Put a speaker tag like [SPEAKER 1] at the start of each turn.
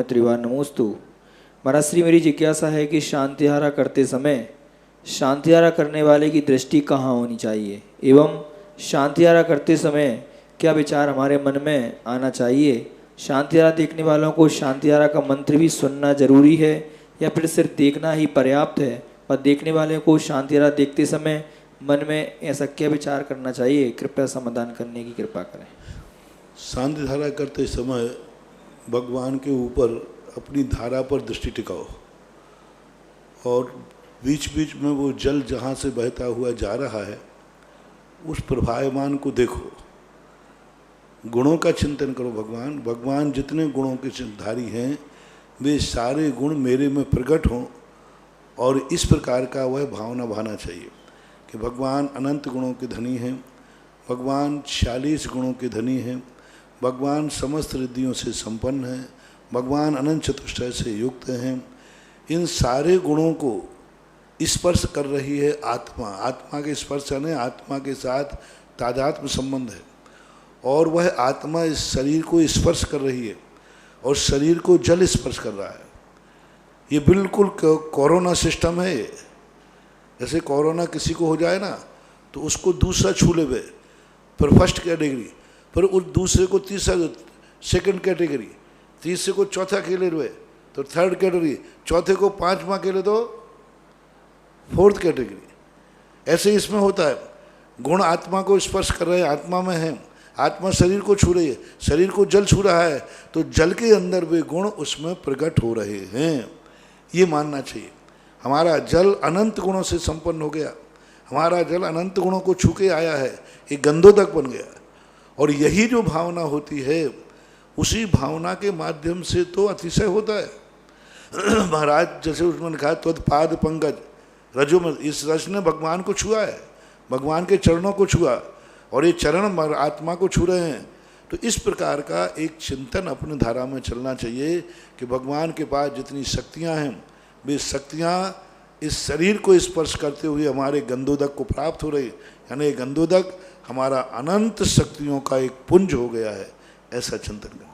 [SPEAKER 1] में त्रिवार नमोस्तु। महाराज श्री, मेरी जिज्ञासा है कि शांतिहारा करते समय शांतिहारा करने वाले की दृष्टि कहाँ होनी चाहिए एवं शांतिहारा करते समय क्या विचार हमारे मन में आना चाहिए? शांतिहारा देखने वालों को शांतिहारा का मंत्र भी सुनना जरूरी है या फिर सिर्फ देखना ही पर्याप्त है? और देखने वाले को शांतिहारा देखते समय मन में ऐसा क्या विचार करना चाहिए? कृपया समाधान करने की कृपा करें।
[SPEAKER 2] शांति धारा करते समय भगवान के ऊपर अपनी धारा पर दृष्टि टिकाओ और बीच बीच में वो जल जहाँ से बहता हुआ जा रहा है उस प्रभायमान को देखो, गुणों का चिंतन करो। भगवान जितने गुणों के चिंतनधारी हैं वे सारे गुण मेरे में प्रकट हों और इस प्रकार का वह भावना भाना चाहिए कि भगवान अनंत गुणों के धनी हैं, भगवान 46 गुणों के धनी हैं, भगवान समस्त रिद्धियों से संपन्न हैं, भगवान अनंत चतुष्टय से युक्त हैं। इन सारे गुणों को स्पर्श कर रही है आत्मा। आत्मा के स्पर्श यानी आत्मा के साथ तादात्म्य संबंध है और वह आत्मा इस शरीर को स्पर्श कर रही है और शरीर को जल स्पर्श कर रहा है। ये बिल्कुल कोरोना सिस्टम है। जैसे कोरोना किसी को हो जाए ना तो उसको दूसरा छू ले पर फर्स्ट कैटेगरी, पर उस दूसरे को तीसरा सेकंड कैटेगरी, तीसरे को चौथा खेले हुए तो थर्ड कैटेगरी, चौथे को पांचवा खेले तो फोर्थ कैटेगरी। ऐसे इसमें होता है। गुण आत्मा को स्पर्श कर रहे हैं, आत्मा में है, आत्मा शरीर को छू रही है, शरीर को जल छू रहा है तो जल के अंदर वे गुण उसमें प्रकट हो रहे हैं। ये मानना चाहिए हमारा जल अनंत गुणों से संपन्न हो गया, हमारा जल अनंत गुणों को छू के आया है, ये गंधोदक बन गया। और यही जो भावना होती है उसी भावना के माध्यम से तो अतिशय होता है। महाराज जैसे उसमें कहा त्वत्पाद पंकज रजो में, इस रज ने भगवान को छुआ है, भगवान के चरणों को छुआ और ये चरण आत्मा को छू रहे हैं। तो इस प्रकार का एक चिंतन अपनी धारा में चलना चाहिए कि भगवान के पास जितनी शक्तियां हैं वे शक्तियां इस शरीर को स्पर्श करते हुए हमारे गंधोदक को प्राप्त हो रही, यानी गंधोदक हमारा अनंत शक्तियों का एक पुंज हो गया है। ऐसा चिंतन करें।